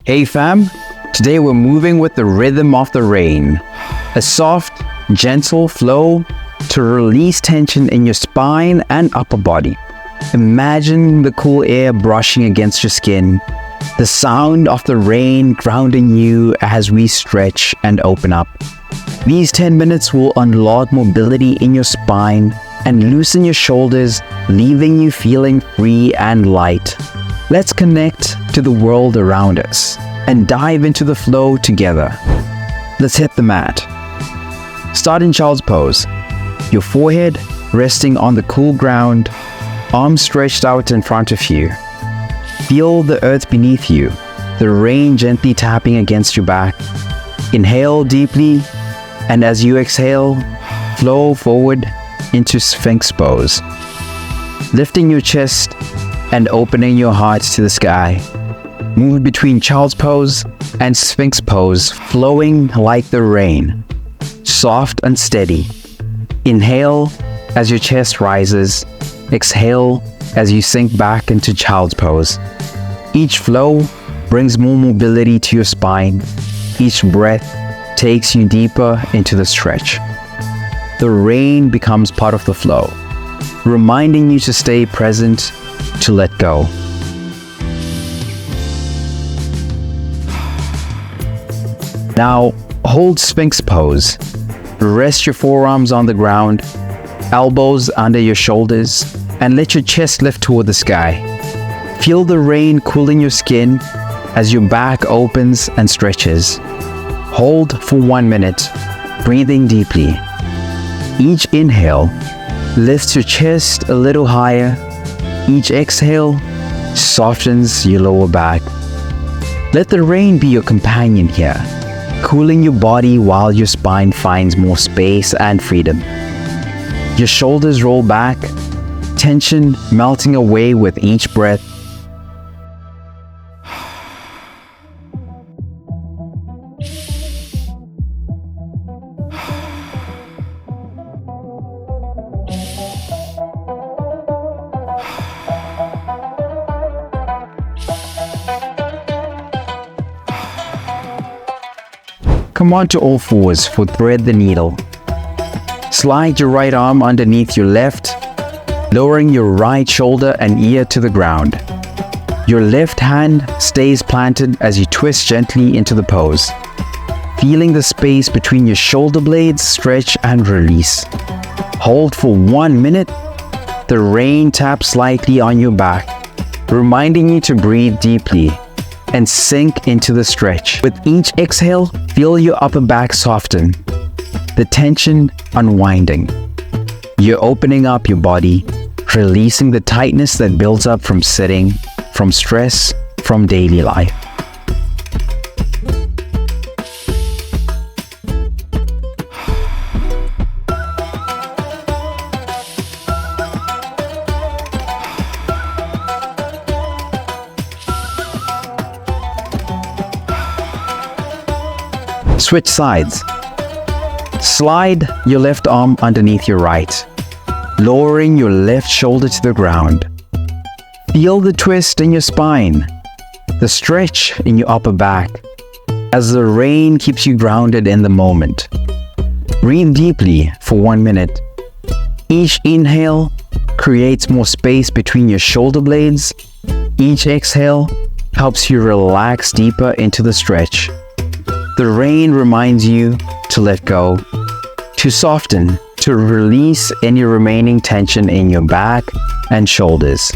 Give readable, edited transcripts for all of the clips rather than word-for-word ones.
Hey fam, today we're moving with the rhythm of the rain. A soft, gentle flow to release tension in your spine and upper body. Imagine the cool air brushing against your skin, the sound of the rain grounding you as we stretch and open up. These 10 minutes will unlock mobility in your spine and loosen your shoulders, leaving you feeling free and light. Let's connect to the world around us and dive into the flow together. Let's hit the mat. Start in child's pose. Your forehead resting on the cool ground, arms stretched out in front of you. Feel the earth beneath you, the rain gently tapping against your back. Inhale deeply, and as you exhale, flow forward into Sphinx Pose. Lifting your chest and opening your heart to the sky. Move between child's pose and Sphinx Pose, flowing like the rain, soft and steady. Inhale as your chest rises. Exhale as you sink back into child's pose. Each flow brings more mobility to your spine. Each breath takes you deeper into the stretch. The rain becomes part of the flow, reminding you to stay present, to let go. Now, hold Sphinx Pose. Rest your forearms on the ground, elbows under your shoulders, and let your chest lift toward the sky. Feel the rain cooling your skin as your back opens and stretches. Hold for 1 minute, breathing deeply. Each inhale lifts your chest a little higher. Each exhale softens your lower back. Let the rain be your companion here, cooling your body while your spine finds more space and freedom. Your shoulders roll back, tension melting away with each breath. Come onto all fours for thread the needle. Slide your right arm underneath your left, lowering your right shoulder and ear to the ground. Your left hand stays planted as you twist gently into the pose, feeling the space between your shoulder blades stretch and release. Hold for 1 minute. The rain taps lightly on your back, reminding you to breathe deeply and sink into the stretch. With each exhale, feel your upper back soften, the tension unwinding. You're opening up your body, releasing the tightness that builds up from sitting, from stress, from daily life. Switch sides. Slide your left arm underneath your right, lowering your left shoulder to the ground. Feel the twist in your spine, the stretch in your upper back, as the rain keeps you grounded in the moment. Breathe deeply for 1 minute. Each inhale creates more space between your shoulder blades. Each exhale helps you relax deeper into the stretch. The rain reminds you to let go, to soften, to release any remaining tension in your back and shoulders.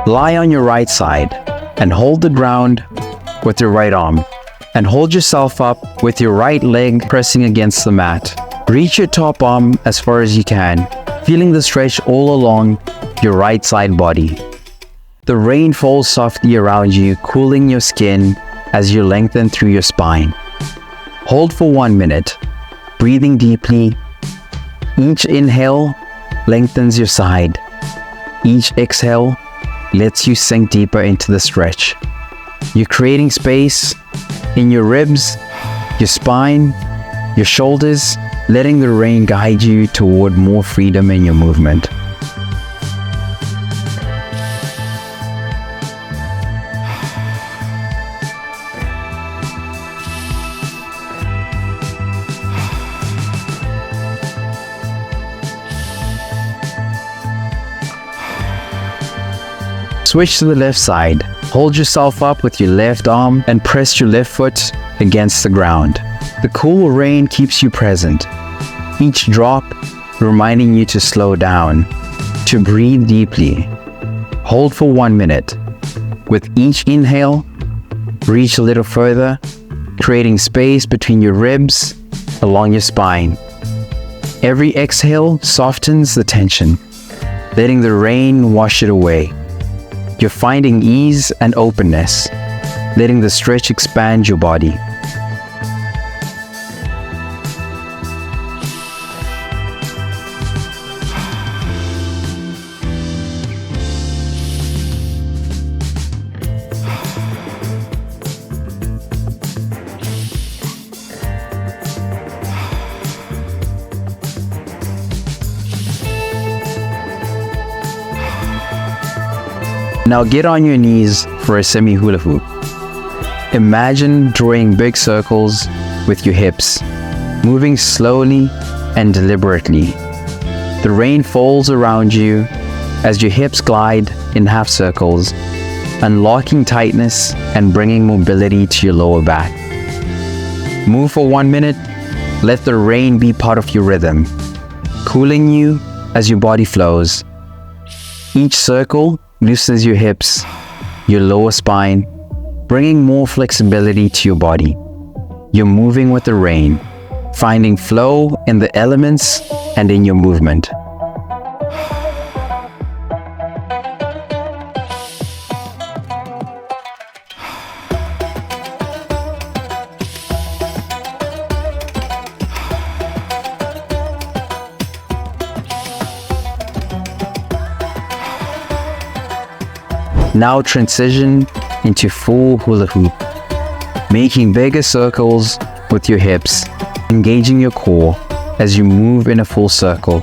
Lie on your right side and hold the ground with your right arm, and hold yourself up with your right leg pressing against the mat. Reach your top arm as far as you can, feeling the stretch all along your right side body. The rain falls softly around you, cooling your skin as you lengthen through your spine. Hold for 1 minute, breathing deeply. Each inhale lengthens your side. Each exhale lets you sink deeper into the stretch. You're creating space in your ribs, your spine, your shoulders, letting the rain guide you toward more freedom in your movement. Switch to the left side. Hold yourself up with your left arm and press your left foot against the ground. The cool rain keeps you present. Each drop reminding you to slow down, to breathe deeply. Hold for 1 minute. With each inhale, reach a little further, creating space between your ribs, along your spine. Every exhale softens the tension, letting the rain wash it away. You're finding ease and openness, letting the stretch expand your body. Now get on your knees for a semi-hula hoop. Imagine drawing big circles with your hips, moving slowly and deliberately. The rain falls around you as your hips glide in half circles, unlocking tightness and bringing mobility to your lower back. Move for 1 minute, let the rain be part of your rhythm, cooling you as your body flows. Each circle loosens your hips, your lower spine, bringing more flexibility to your body. You're moving with the rain, finding flow in the elements and in your movement. Now transition into full hula hoop, making bigger circles with your hips, engaging your core as you move in a full circle.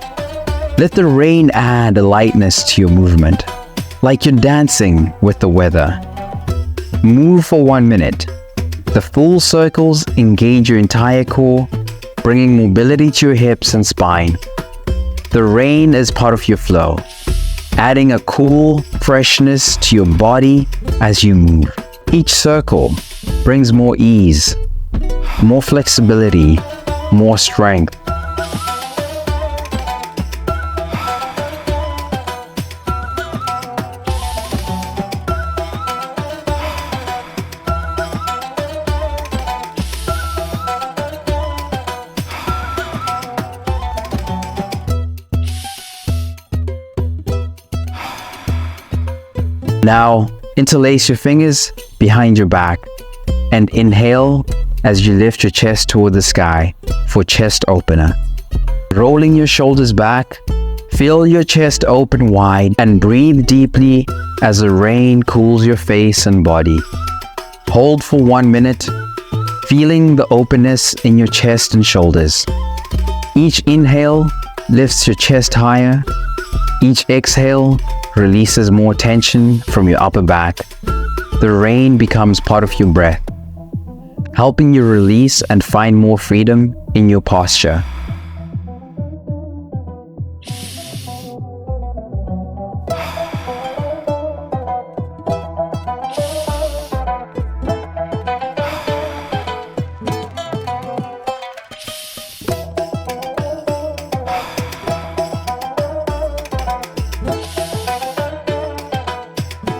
Let the rain add a lightness to your movement, like you're dancing with the weather. Move for 1 minute. The full circles engage your entire core, bringing mobility to your hips and spine. The rain is part of your flow, adding a cool freshness to your body as you move. Each circle brings more ease, more flexibility, more strength. Now, interlace your fingers behind your back and inhale as you lift your chest toward the sky for chest opener. Rolling your shoulders back, feel your chest open wide and breathe deeply as the rain cools your face and body. Hold for 1 minute, feeling the openness in your chest and shoulders. Each inhale lifts your chest higher. Each exhale releases more tension from your upper back. The rain becomes part of your breath, helping you release and find more freedom in your posture.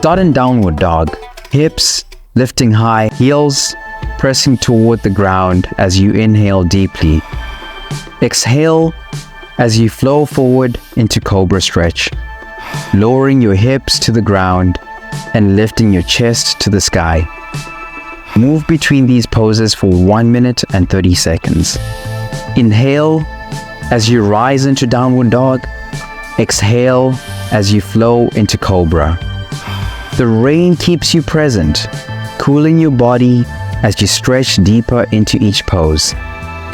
Start in downward dog. Hips lifting high, heels pressing toward the ground as you inhale deeply. Exhale as you flow forward into Cobra stretch, lowering your hips to the ground and lifting your chest to the sky. Move between these poses for 1 minute and 30 seconds. Inhale as you rise into downward dog. Exhale as you flow into Cobra. The rain keeps you present, cooling your body as you stretch deeper into each pose.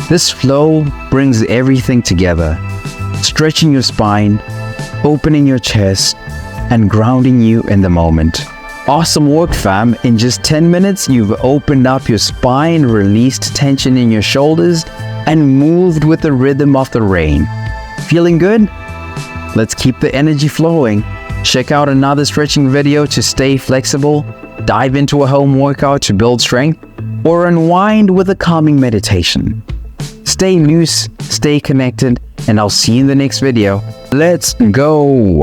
This flow brings everything together, stretching your spine, opening your chest, and grounding you in the moment. Awesome work, fam. In just 10 minutes, you've opened up your spine, released tension in your shoulders, and moved with the rhythm of the rain. Feeling good? Let's keep the energy flowing. Check out another stretching video to stay flexible, dive into a home workout to build strength, or unwind with a calming meditation. Stay loose, stay connected, and I'll see you in the next video. Let's go!